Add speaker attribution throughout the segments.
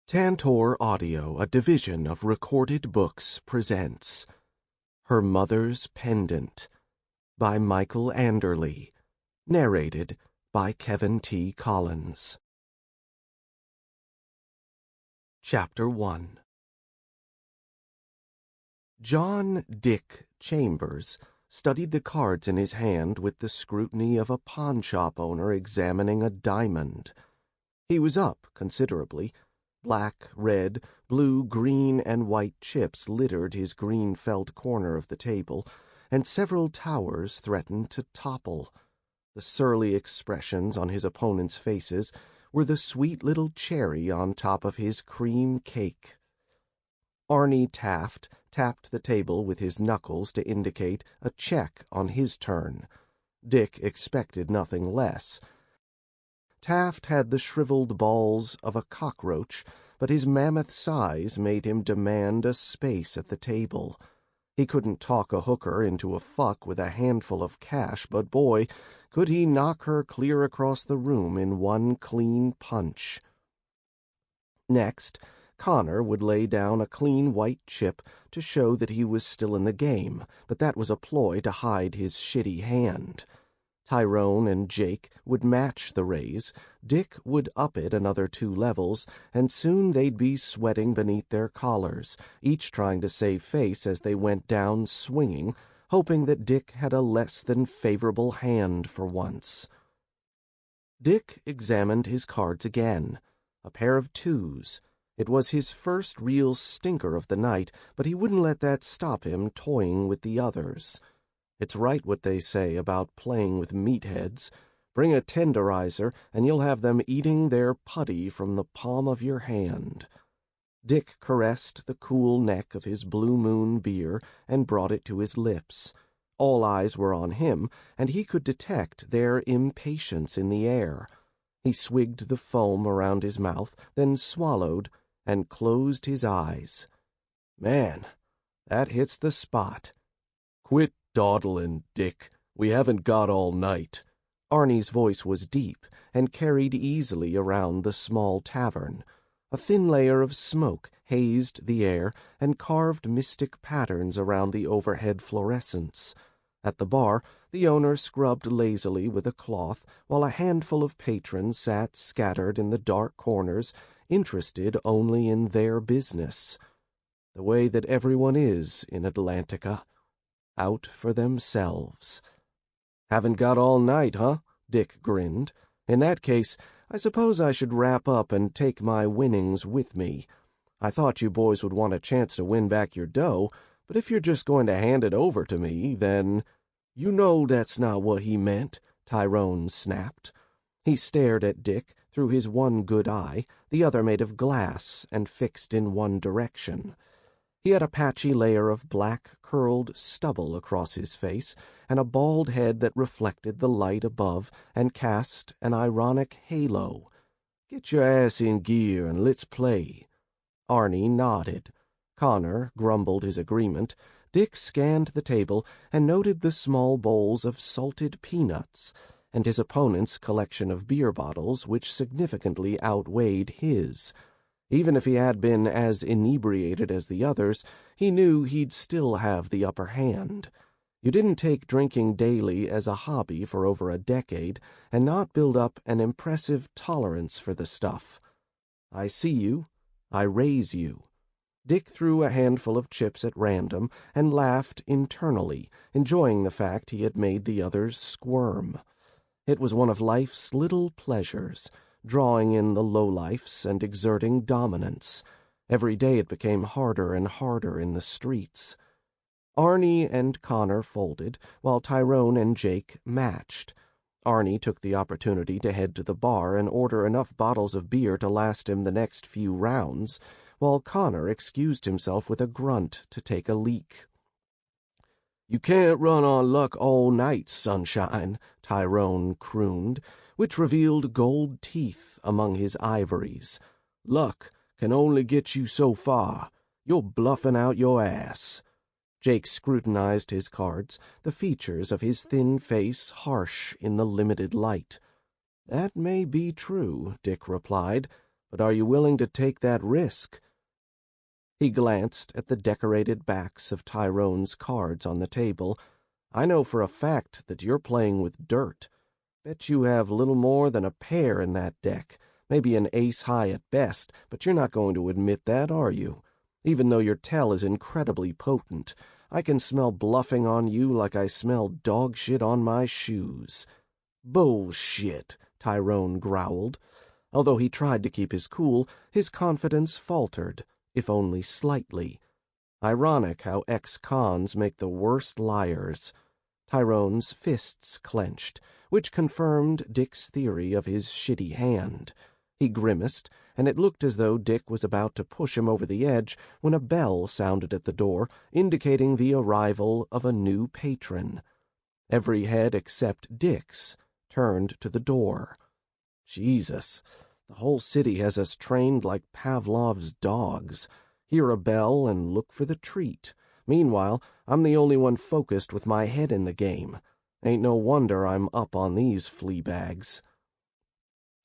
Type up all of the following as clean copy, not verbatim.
Speaker 1: Tantor Audio, a division of Recorded Books, presents Her Mother's Pendant by Michael Anderle, narrated by Kevin T. Collins. Chapter 1. John Dick Chambers studied the cards in his hand with the scrutiny of a pawnshop owner examining a diamond. He was up considerably. Black, red, blue, green, and white chips littered his green felt corner of the table, and several towers threatened to topple. The surly expressions on his opponents' faces were the sweet little cherry on top of his cream cake. Arnie Taft tapped the table with his knuckles to indicate a check on his turn. Dick expected nothing less. Taft had the shriveled balls of a cockroach, but his mammoth size made him demand a space at the table. He couldn't talk a hooker into a fuck with a handful of cash, but boy, could he knock her clear across the room in one clean punch. Next, Connor would lay down a clean white chip to show that he was still in the game, but that was a ploy to hide his shitty hand. Tyrone and Jake would match the raise, Dick would up it another 2 levels, and soon they'd be sweating beneath their collars, each trying to save face as they went down swinging, hoping that Dick had a less than favorable hand for once. Dick examined his cards again. A pair of 2s. It was his first real stinker of the night, but he wouldn't let that stop him toying with the others. It's right what they say about playing with meatheads. Bring a tenderizer, and you'll have them eating their putty from the palm of your hand. Dick caressed the cool neck of his Blue Moon beer and brought it to his lips. All eyes were on him, and he could detect their impatience in the air. He swigged the foam around his mouth, then swallowed, and closed his eyes. Man, that hits the spot. Quit dawdling, Dick. We haven't got all night. Arnie's voice was deep and carried easily around the small tavern. A thin layer of smoke hazed the air and carved mystic patterns around the overhead fluorescence. At the bar, the owner scrubbed lazily with a cloth, while a handful of patrons sat scattered in the dark corners, interested only in their business. The way that everyone is in Atlantica. Out for themselves. Haven't got all night, huh? Dick grinned. In that case, I suppose I should wrap up and take my winnings with me. I thought you boys would want a chance to win back your dough, but if you're just going to hand it over to me, then— You know that's not what he meant, Tyrone snapped. He stared at Dick through his one good eye, the other made of glass and fixed in one direction. He had a patchy layer of black, curled stubble across his face, and a bald head that reflected the light above and cast an ironic halo. Get your ass in gear and let's play. Arnie nodded. Connor grumbled his agreement. Dick scanned the table and noted the small bowls of salted peanuts, and his opponent's collection of beer bottles, which significantly outweighed his. Even if he had been as inebriated as the others, he knew he'd still have the upper hand. You didn't take drinking daily as a hobby for over a decade and not build up an impressive tolerance for the stuff. I see you. I raise you. Dick threw a handful of chips at random and laughed internally, enjoying the fact he had made the others squirm. It was one of life's little pleasures, drawing in the lowlifes and exerting dominance. Every day it became harder and harder in the streets. Arnie and Connor folded, while Tyrone and Jake matched. Arnie took the opportunity to head to the bar and order enough bottles of beer to last him the next few rounds, while Connor excused himself with a grunt to take a leak. You can't run on luck all night, sunshine, Tyrone crooned, which revealed gold teeth among his ivories. Luck can only get you so far. You're bluffing out your ass. Jake scrutinized his cards, the features of his thin face harsh in the limited light. That may be true, Dick replied, but are you willing to take that risk?" He glanced at the decorated backs of Tyrone's cards on the table. "I know for a fact that you're playing with dirt. Bet you have little more than a pair in that deck, maybe an ace-high at best, but you're not going to admit that, are you? Even though your tell is incredibly potent, I can smell bluffing on you like I smell dog shit on my shoes." "Bullshit," Tyrone growled. Although he tried to keep his cool, his confidence faltered, if only slightly. Ironic how ex-cons make the worst liars. Tyrone's fists clenched, which confirmed Dick's theory of his shitty hand. He grimaced, and it looked as though Dick was about to push him over the edge when a bell sounded at the door, indicating the arrival of a new patron. Every head except Dick's turned to the door. Jesus, the whole city has us trained like Pavlov's dogs. Hear a bell and look for the treat. Meanwhile, I'm the only one focused with my head in the game. Ain't no wonder I'm up on these flea bags.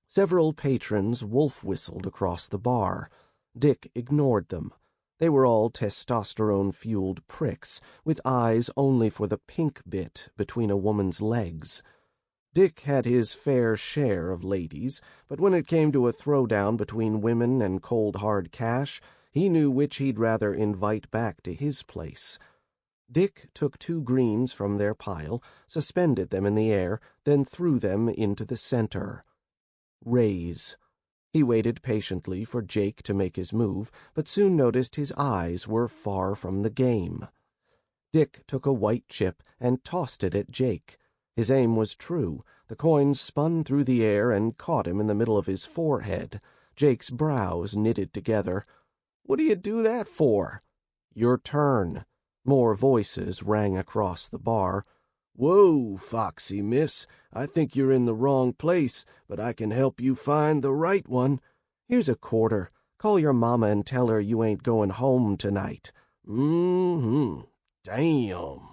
Speaker 1: Several patrons wolf-whistled across the bar. Dick ignored them. They were all testosterone-fueled pricks, with eyes only for the pink bit between a woman's legs. Dick had his fair share of ladies, but when it came to a throwdown between women and cold hard cash, he knew which he'd rather invite back to his place. Dick took 2 greens from their pile, suspended them in the air, then threw them into the center. Raise. He waited patiently for Jake to make his move, but soon noticed his eyes were far from the game. Dick took a white chip and tossed it at Jake. His aim was true. The coin spun through the air and caught him in the middle of his forehead. Jake's brows knitted together. "What do you do that for?" "Your turn." More voices rang across the bar. "Whoa, foxy miss. I think you're in the wrong place, but I can help you find the right one. Here's a quarter. Call your mama and tell her you ain't going home tonight." Damn.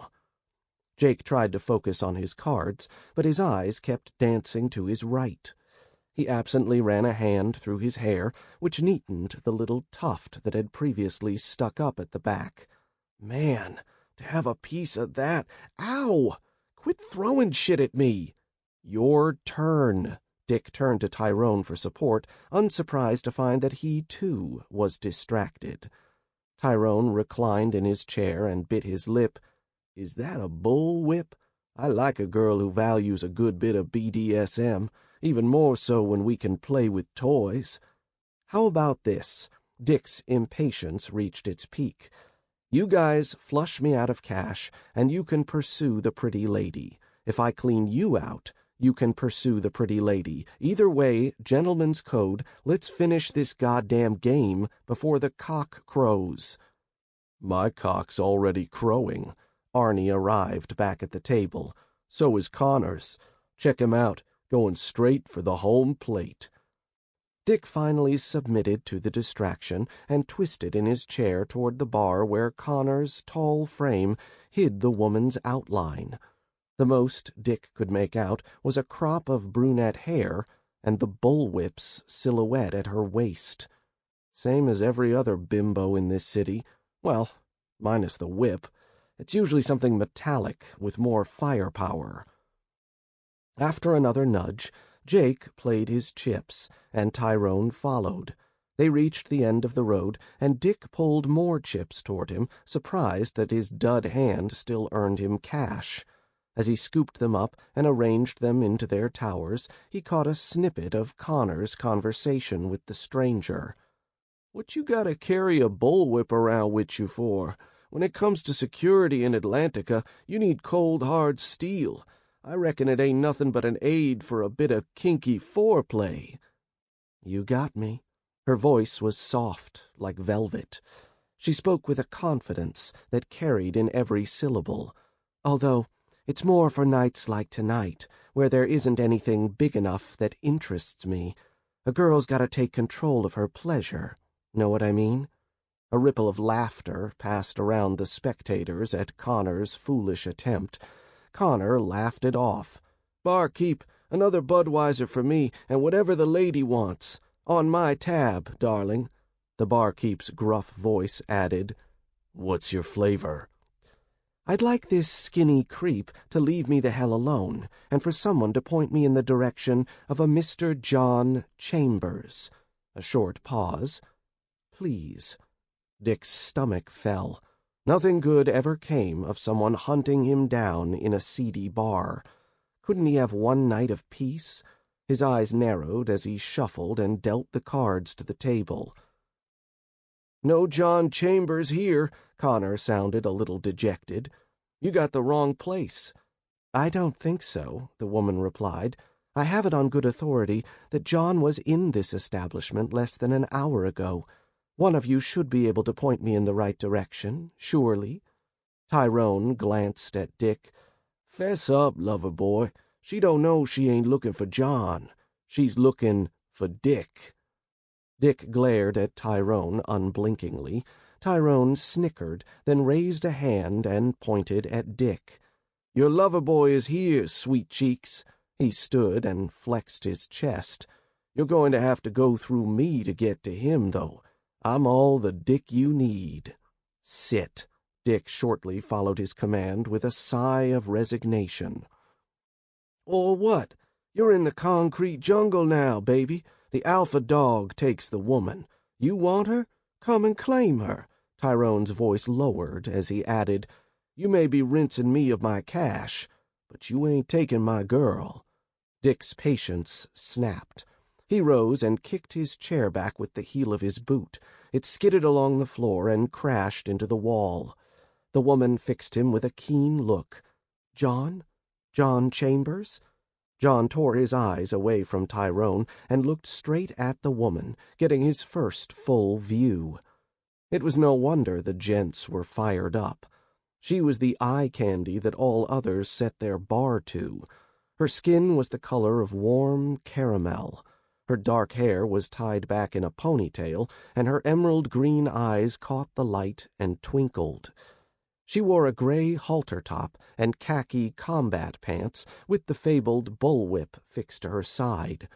Speaker 1: Jake tried to focus on his cards, but his eyes kept dancing to his right. He absently ran a hand through his hair, which neatened the little tuft that had previously stuck up at the back. "Man, to have a piece of that— Ow! Quit throwing shit at me!" "Your turn." Dick turned to Tyrone for support, unsurprised to find that he, too, was distracted. Tyrone reclined in his chair and bit his lip. "Is that a bullwhip? I like a girl who values a good bit of BDSM, even more so when we can play with toys." "How about this?" Dick's impatience reached its peak. "You guys flush me out of cash, and you can pursue the pretty lady. If I clean you out, you can pursue the pretty lady. Either way, gentleman's code, let's finish this goddamn game before the cock crows." "My cock's already crowing." Arnie arrived back at the table. "So is Connor's. Check him out, going straight for the home plate." Dick finally submitted to the distraction and twisted in his chair toward the bar where Connor's tall frame hid the woman's outline. The most Dick could make out was a crop of brunette hair and the bullwhip's silhouette at her waist. Same as every other bimbo in this city. Well, minus the whip. It's usually something metallic with more firepower. After another nudge, Jake played his chips, and Tyrone followed. They reached the end of the road, and Dick pulled more chips toward him, surprised that his dud hand still earned him cash. As he scooped them up and arranged them into their towers, he caught a snippet of Connor's conversation with the stranger. "What you gotta carry a bullwhip around with you for? When it comes to security in Atlantica, you need cold, hard steel. I reckon it ain't nothing but an aid for a bit of kinky foreplay." "You got me." Her voice was soft, like velvet. She spoke with a confidence that carried in every syllable. "Although it's more for nights like tonight, where there isn't anything big enough that interests me. A girl's got to take control of her pleasure. Know what I mean?" A ripple of laughter passed around the spectators at Connor's foolish attempt. Connor laughed it off. "Barkeep, another Budweiser for me, and whatever the lady wants." "On my tab, darling," the barkeep's gruff voice added. "What's your flavor?" "I'd like this skinny creep to leave me the hell alone, and for someone to point me in the direction of a Mr. John Chambers." A short pause. "Please." Dick's stomach fell. Nothing good ever came of someone hunting him down in a seedy bar. Couldn't he have one night of peace? His eyes narrowed as he shuffled and dealt the cards to the table. "No John Chambers here," Connor sounded a little dejected. "You got the wrong place." "I don't think so," the woman replied. "I have it on good authority that John was in this establishment less than an hour ago. One of you should be able to point me in the right direction, surely." Tyrone glanced at Dick. "Fess up, lover boy. She don't know she ain't looking for John. She's looking for Dick." Dick glared at Tyrone unblinkingly. Tyrone snickered, then raised a hand and pointed at Dick. "Your lover boy is here, sweet cheeks." He stood and flexed his chest. "You're going to have to go through me to get to him, though. I'm all the Dick you need." "Sit." Dick shortly followed his command with a sigh of resignation. "Or what? You're in the concrete jungle now, baby. The alpha dog takes the woman. You want her? Come and claim her." Tyrone's voice lowered as he added, "You may be rinsing me of my cash, but you ain't taking my girl." Dick's patience snapped. He rose and kicked his chair back with the heel of his boot. It skidded along the floor and crashed into the wall. The woman fixed him with a keen look. "John? John Chambers?" John tore his eyes away from Tyrone and looked straight at the woman, getting his first full view. It was no wonder the gents were fired up. She was the eye candy that all others set their bar to. Her skin was the color of warm caramel. Her dark hair was tied back in a ponytail, and her emerald-green eyes caught the light and twinkled. She wore a gray halter top and khaki combat pants with the fabled bullwhip fixed to her side.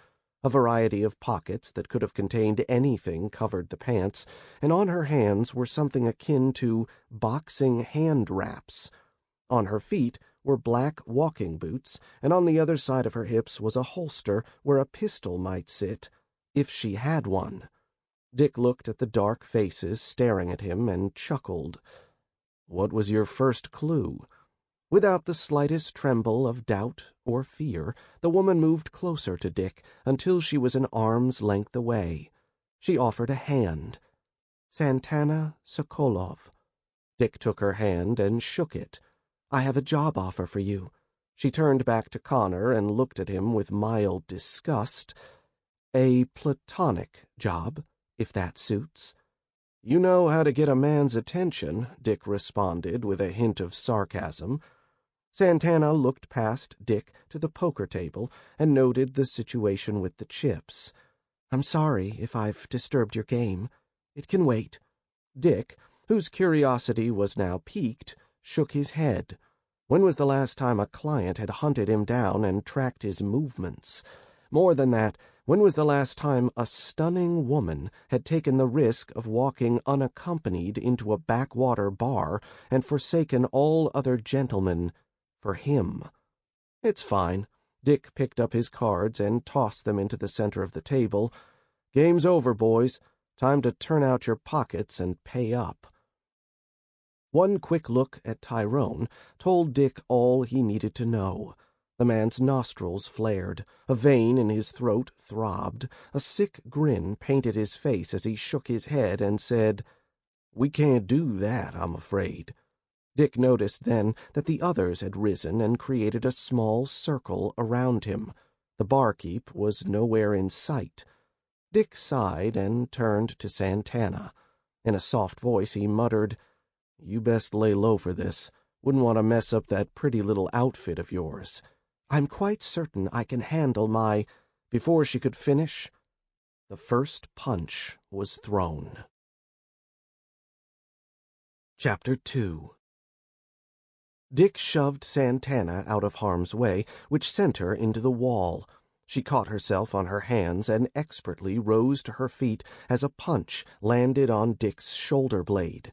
Speaker 1: A variety of pockets that could have contained anything covered the pants, and on her hands were something akin to boxing hand wraps. On her feet were black walking boots, and on the other side of her hips was a holster where a pistol might sit, if she had one. Dick looked at the dark faces staring at him and chuckled. "What was your first clue?" Without the slightest tremble of doubt or fear, the woman moved closer to Dick until she was an arm's length away. She offered a hand. "Santana Sokolov." Dick took her hand and shook it. "I have a job offer for you." She turned back to Connor and looked at him with mild disgust. "A platonic job, if that suits." "You know how to get a man's attention," Dick responded with a hint of sarcasm. Santana looked past Dick to the poker table and noted the situation with the chips. "I'm sorry if I've disturbed your game. It can wait." Dick, whose curiosity was now piqued, shook his head. When was the last time a client had hunted him down and tracked his movements? More than that, when was the last time a stunning woman had taken the risk of walking unaccompanied into a backwater bar and forsaken all other gentlemen for him? "It's fine." Dick picked up his cards and tossed them into the center of the table. "Game's over, boys. Time to turn out your pockets and pay up." One quick look at Tyrone told Dick all he needed to know. The man's nostrils flared, a vein in his throat throbbed, a sick grin painted his face as he shook his head and said, "We can't do that, I'm afraid." Dick noticed then that the others had risen and created a small circle around him. The barkeep was nowhere in sight. Dick sighed and turned to Santana. In a soft voice he muttered, "You best lay low for this. Wouldn't want to mess up that pretty little outfit of yours. I'm quite certain I can handle my—" Before she could finish, the first punch was thrown. Chapter 2. Dick shoved Santana out of harm's way, which sent her into the wall. She caught herself on her hands and expertly rose to her feet as a punch landed on Dick's shoulder blade.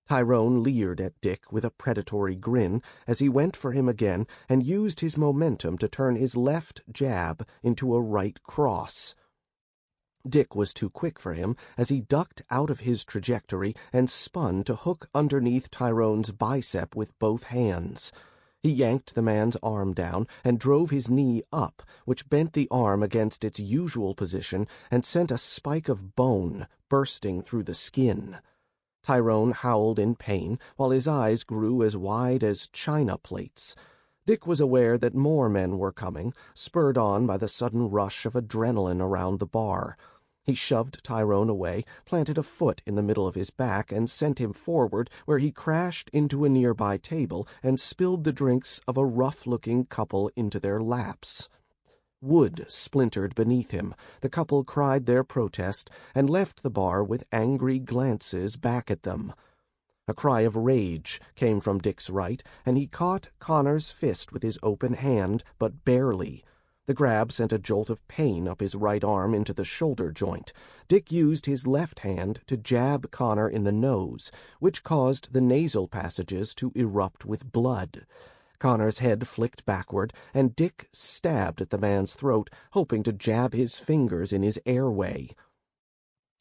Speaker 1: Tyrone leered at Dick with a predatory grin as he went for him again and used his momentum to turn his left jab into a right cross. Dick was too quick for him as he ducked out of his trajectory and spun to hook underneath Tyrone's bicep with both hands. He yanked the man's arm down and drove his knee up, which bent the arm against its usual position and sent a spike of bone bursting through the skin. Tyrone howled in pain, while his eyes grew as wide as china plates. Dick was aware that more men were coming, spurred on by the sudden rush of adrenaline around the bar. He shoved Tyrone away, planted a foot in the middle of his back, and sent him forward, where he crashed into a nearby table and spilled the drinks of a rough-looking couple into their laps. Wood splintered beneath him. The couple cried their protest and left the bar with angry glances back at them. A cry of rage came from Dick's right, and he caught Connor's fist with his open hand, but barely. The grab sent a jolt of pain up his right arm into the shoulder joint. Dick used his left hand to jab Connor in the nose, which caused the nasal passages to erupt with blood. Connor's head flicked backward, and Dick stabbed at the man's throat, hoping to jab his fingers in his airway.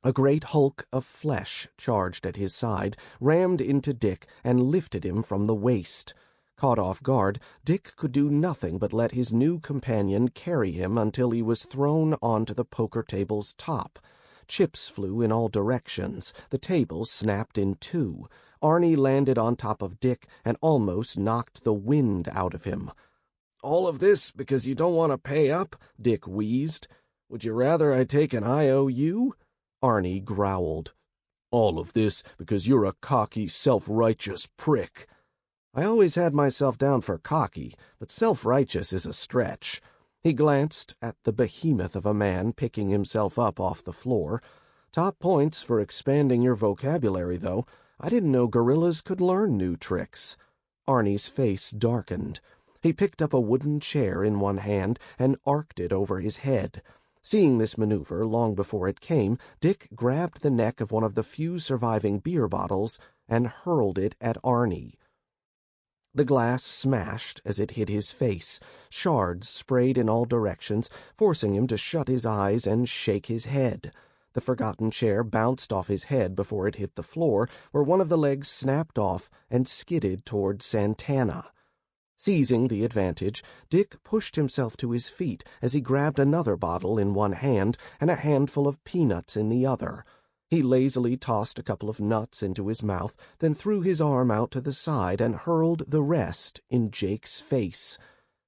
Speaker 1: A great hulk of flesh charged at his side, rammed into Dick, and lifted him from the waist. Caught off guard, Dick could do nothing but let his new companion carry him until he was thrown onto the poker table's top. Chips flew in all directions. The table snapped in two. Arnie landed on top of Dick and almost knocked the wind out of him. "All of this because you don't want to pay up?" Dick wheezed. "Would you rather I take an IOU?" Arnie growled. "All of this because you're a cocky, self-righteous prick." "I always had myself down for cocky, but self-righteous is a stretch." He glanced at the behemoth of a man picking himself up off the floor. "Top points for expanding your vocabulary, though. I didn't know gorillas could learn new tricks." Arnie's face darkened. He picked up a wooden chair in one hand and arced it over his head. Seeing this maneuver long before it came, Dick grabbed the neck of one of the few surviving beer bottles and hurled it at Arnie. The glass smashed as it hit his face. Shards sprayed in all directions, forcing him to shut his eyes and shake his head. The forgotten chair bounced off his head before it hit the floor, where one of the legs snapped off and skidded toward Santana. Seizing the advantage, Dick pushed himself to his feet as he grabbed another bottle in one hand and a handful of peanuts in the other. He lazily tossed a couple of nuts into his mouth, then threw his arm out to the side and hurled the rest in Jake's face.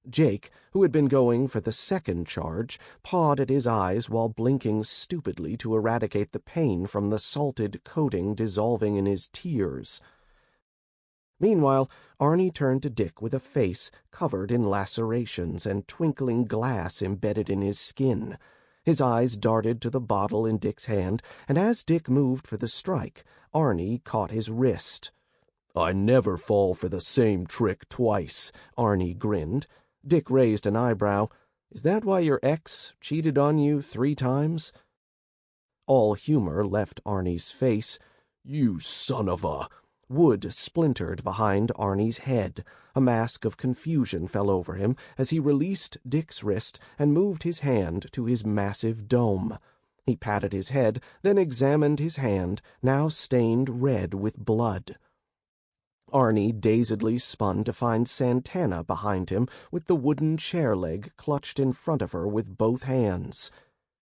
Speaker 1: Jake, who had been going for the second charge, pawed at his eyes while blinking stupidly to eradicate the pain from the salted coating dissolving in his tears. Meanwhile, Arnie turned to Dick with a face covered in lacerations and twinkling glass embedded in his skin. His eyes darted to the bottle in Dick's hand, and as Dick moved for the strike, Arnie caught his wrist. "I never fall for the same trick twice," Arnie grinned. Dick raised an eyebrow. "Is that why your ex cheated on you 3 times?" All humor left Arnie's face. "You son of a—" Wood splintered behind Arnie's head. A mask of confusion fell over him as he released Dick's wrist and moved his hand to his massive dome. He patted his head, then examined his hand, now stained red with blood. Arnie dazedly spun to find Santana behind him with the wooden chair leg clutched in front of her with both hands.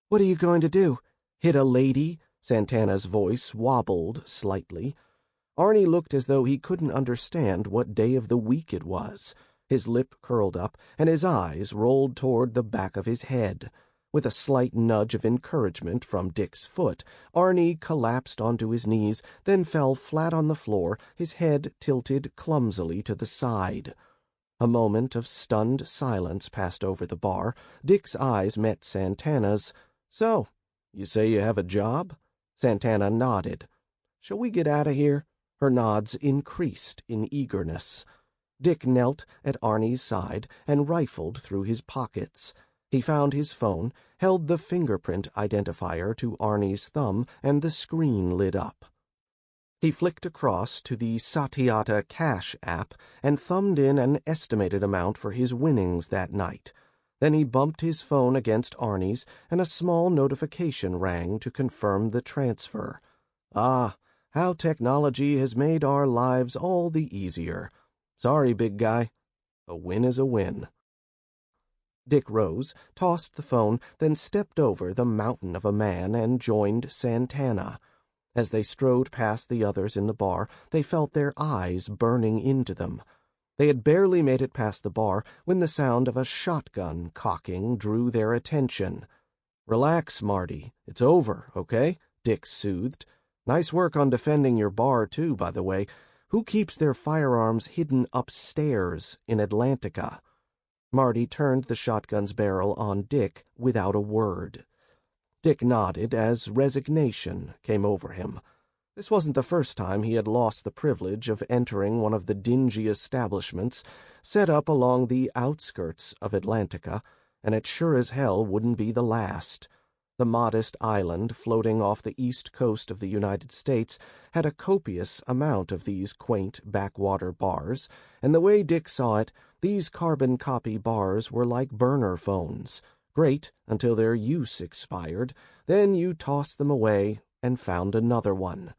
Speaker 1: "What are you going to do? Hit a lady?" Santana's voice wobbled slightly. Arnie looked as though he couldn't understand what day of the week it was. His lip curled up, and his eyes rolled toward the back of his head. With a slight nudge of encouragement from Dick's foot, Arnie collapsed onto his knees, then fell flat on the floor, his head tilted clumsily to the side. A moment of stunned silence passed over the bar. Dick's eyes met Santana's. "So, you say you have a job?" Santana nodded. "Shall we get out of here?" Her nods increased in eagerness. Dick knelt at Arnie's side and rifled through his pockets. He found his phone, held the fingerprint identifier to Arnie's thumb, and the screen lit up. He flicked across to the Satyata Cash app and thumbed in an estimated amount for his winnings that night. Then he bumped his phone against Arnie's, and a small notification rang to confirm the transfer. Ah, how technology has made our lives all the easier. Sorry, big guy. A win is a win. Dick rose, tossed the phone, then stepped over the mountain of a man and joined Santana. As they strode past the others in the bar, they felt their eyes burning into them. They had barely made it past the bar when the sound of a shotgun cocking drew their attention. "Relax, Marty. It's over, okay?" Dick soothed. "Nice work on defending your bar, too, by the way. Who keeps their firearms hidden upstairs in Atlantica?" Marty turned the shotgun's barrel on Dick without a word. Dick nodded as resignation came over him. This wasn't the first time he had lost the privilege of entering one of the dingy establishments set up along the outskirts of Atlantica, and it sure as hell wouldn't be the last. The modest island floating off the east coast of the United States had a copious amount of these quaint backwater bars, and the way Dick saw it, these carbon copy bars were like burner phones. Great until their use expired, then you tossed them away and found another one.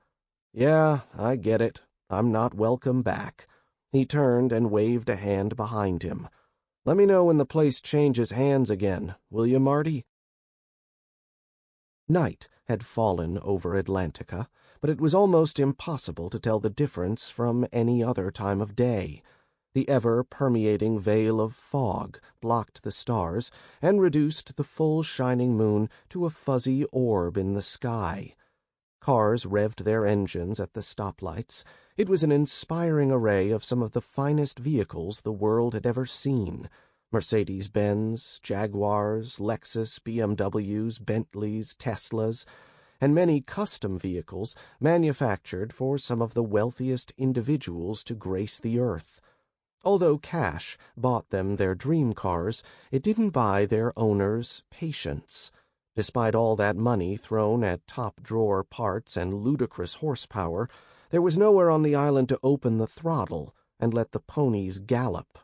Speaker 1: "Yeah, I get it. I'm not welcome back." He turned and waved a hand behind him. "Let me know when the place changes hands again, will you, Marty?" Night had fallen over Atlantica, but it was almost impossible to tell the difference from any other time of day. The ever-permeating veil of fog blocked the stars and reduced the full shining moon to a fuzzy orb in the sky. Cars revved their engines at the stoplights. It was an inspiring array of some of the finest vehicles the world had ever seen. Mercedes-Benz, Jaguars, Lexus, BMWs, Bentleys, Teslas, and many custom vehicles manufactured for some of the wealthiest individuals to grace the earth. Although cash bought them their dream cars, it didn't buy their owners patience. Despite all that money thrown at top-drawer parts and ludicrous horsepower, there was nowhere on the island to open the throttle and let the ponies gallop.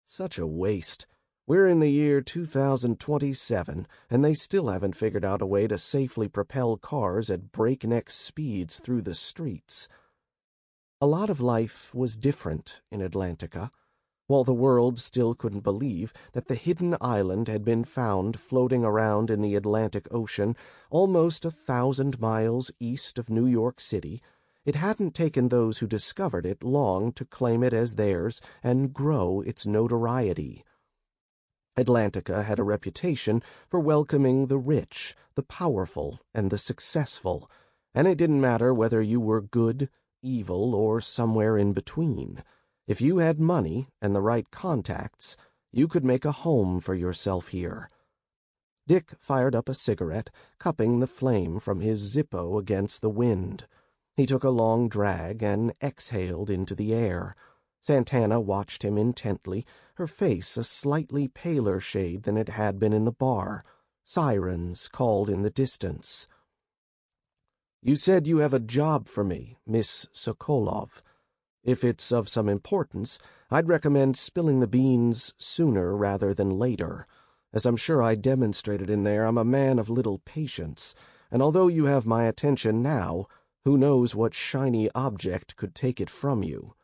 Speaker 1: Such a waste. We're in the year 2027, and they still haven't figured out a way to safely propel cars at breakneck speeds through the streets. A lot of life was different in Atlantica. While the world still couldn't believe that the hidden island had been found floating around in the Atlantic Ocean almost 1,000 miles east of New York City, it hadn't taken those who discovered it long to claim it as theirs and grow its notoriety. Atlantica had a reputation for welcoming the rich, the powerful, and the successful, and it didn't matter whether you were good, evil, or somewhere in between. If you had money and the right contacts, you could make a home for yourself here. Dick fired up a cigarette, cupping the flame from his Zippo against the wind. He took a long drag and exhaled into the air. Santana watched him intently, her face a slightly paler shade than it had been in the bar. Sirens called in the distance. "You said you have a job for me, Miss Sokolov. If it's of some importance, I'd recommend spilling the beans sooner rather than later. As I'm sure I demonstrated in there, I'm a man of little patience, and although you have my attention now, who knows what shiny object could take it from you."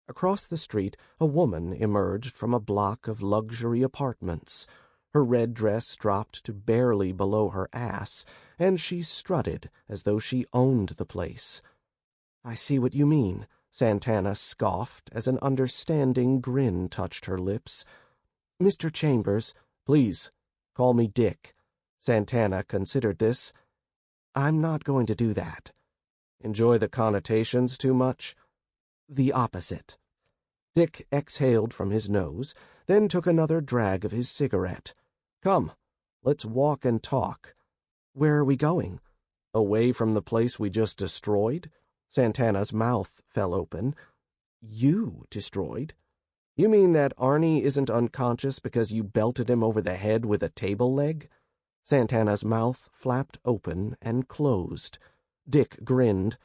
Speaker 1: Across the street, a woman emerged from a block of luxury apartments. Her red dress dropped to barely below her ass, and she strutted as though she owned the place. "I see what you mean," Santana scoffed as an understanding grin touched her lips. "Mr. Chambers." "Please, call me Dick." Santana considered this. "I'm not going to do that." "Enjoy the connotations too much?" "The opposite." Dick exhaled from his nose, then took another drag of his cigarette. "Come, let's walk and talk." "Where are we going?" "Away from the place we just destroyed?" Santana's mouth fell open. "You destroyed?" You mean that Arnie isn't unconscious because you belted him over the head with a table leg? Santana's mouth flapped open and closed. Dick grinned.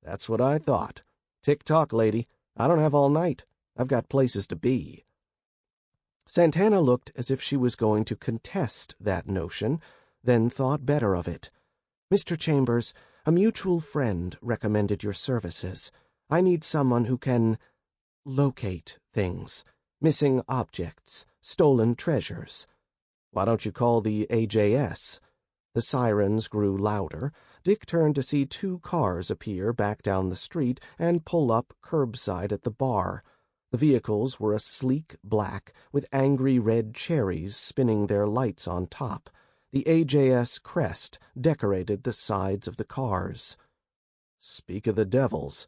Speaker 1: That's what I thought. Tick-tock, lady. I don't have all night. I've got places to be. Santana looked as if she was going to contest that notion, then thought better of it. Mr. Chambers, a mutual friend recommended your services. I need someone who can locate things, missing objects, stolen treasures. Why don't you call the AJS? The sirens grew louder. Dick turned to see 2 cars appear back down the street and pull up curbside at the bar. The vehicles were a sleek black with angry red cherries spinning their lights on top. The AJS crest decorated the sides of the cars. Speak of the devils.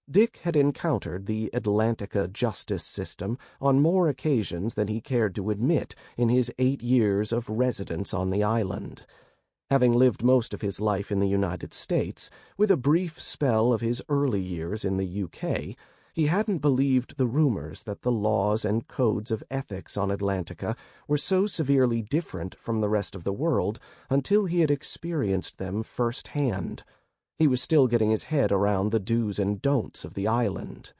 Speaker 1: Dick had encountered the Atlantica justice system on more occasions than he cared to admit in his 8 years of residence on the island. Having lived most of his life in the United States, with a brief spell of his early years in the UK, he hadn't believed the rumors that the laws and codes of ethics on Atlantica were so severely different from the rest of the world until he had experienced them firsthand. He was still getting his head around the do's and don'ts of the island.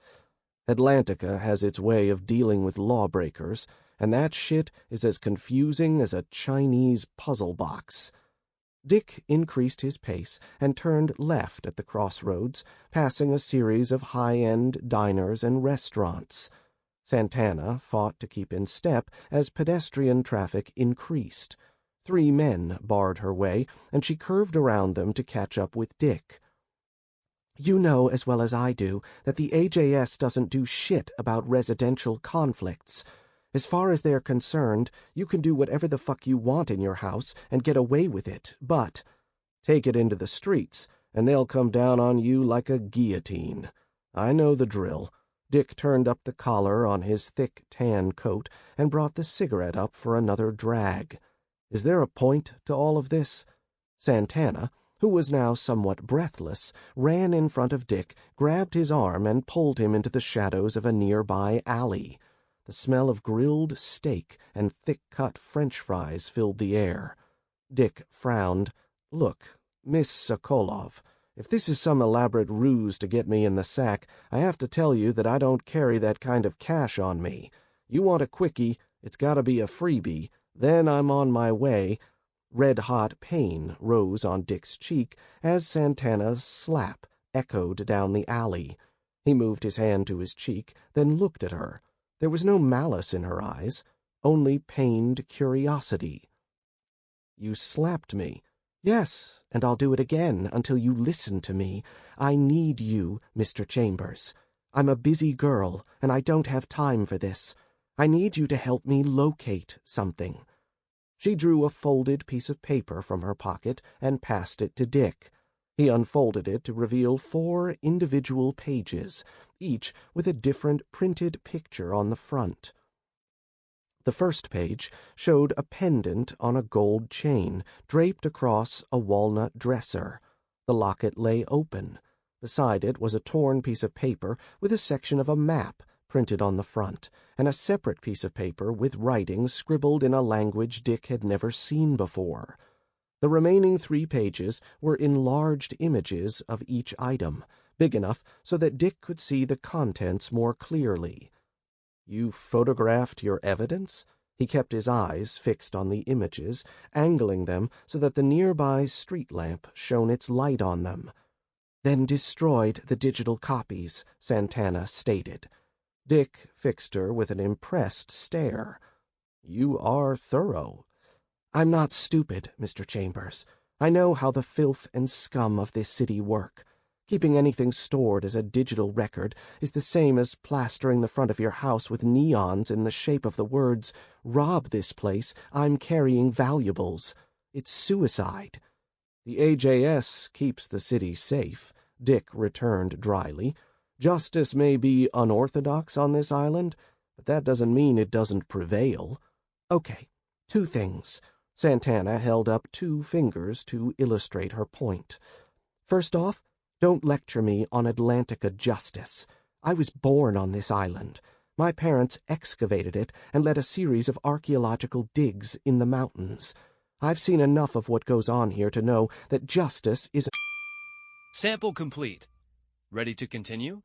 Speaker 1: Atlantica has its way of dealing with lawbreakers, and that shit is as confusing as a Chinese puzzle box. Dick increased his pace and turned left at the crossroads, passing a series of high-end diners and restaurants. Santana fought to keep in step as pedestrian traffic increased. 3 men barred her way, and she curved around them to catch up with Dick. You know as well as I do that the AJS doesn't do shit about residential conflicts. As far as they're concerned, you can do whatever the fuck you want in your house and get away with it, but take it into the streets, and they'll come down on you like a guillotine. I know the drill. Dick turned up the collar on his thick tan coat and brought the cigarette up for another drag. Is there a point to all of this? Santana, who was now somewhat breathless, ran in front of Dick, grabbed his arm, and pulled him into the shadows of a nearby alley. The smell of grilled steak and thick-cut French fries filled the air. Dick frowned. Look, Miss Sokolov, if this is some elaborate ruse to get me in the sack, I have to tell you that I don't carry that kind of cash on me. You want a quickie, it's got to be a freebie. Then I'm on my way. Red-hot pain rose on Dick's cheek as Santana's slap echoed down the alley. He moved his hand to his cheek, then looked at her. There was no malice in her eyes, only pained curiosity. You slapped me. Yes, and I'll do it again until you listen to me. I need you, Mr. Chambers. I'm a busy girl, and I don't have time for this. I need you to help me locate something. She drew a folded piece of paper from her pocket and passed it to Dick. He unfolded it to reveal 4 individual pages, each with a different printed picture on the front. The first page showed a pendant on a gold chain draped across a walnut dresser. The locket lay open. Beside it was a torn piece of paper with a section of a map printed on the front, and a separate piece of paper with writing scribbled in a language Dick had never seen before. The remaining 3 pages were enlarged images of each item, big enough so that Dick could see the contents more clearly. You photographed your evidence? He kept his eyes fixed on the images, angling them so that the nearby street lamp shone its light on them. Then destroyed the digital copies, Santana stated. Dick fixed her with an impressed stare. You are thorough. I'm not stupid, Mr. Chambers. I know how the filth and scum of this city work. Keeping anything stored as a digital record is the same as plastering the front of your house with neons in the shape of the words, "Rob this place, I'm carrying valuables." It's suicide. The AJS keeps the city safe, Dick returned dryly. Justice may be unorthodox on this island, but that doesn't mean it doesn't prevail. Okay, 2 things. Santana held up 2 fingers to illustrate her point. First off, don't lecture me on Atlantica justice. I was born on this island. My parents excavated it and led a series of archaeological digs in the mountains. I've seen enough of what goes on here to know that justice is...
Speaker 2: Sample complete. Ready to continue?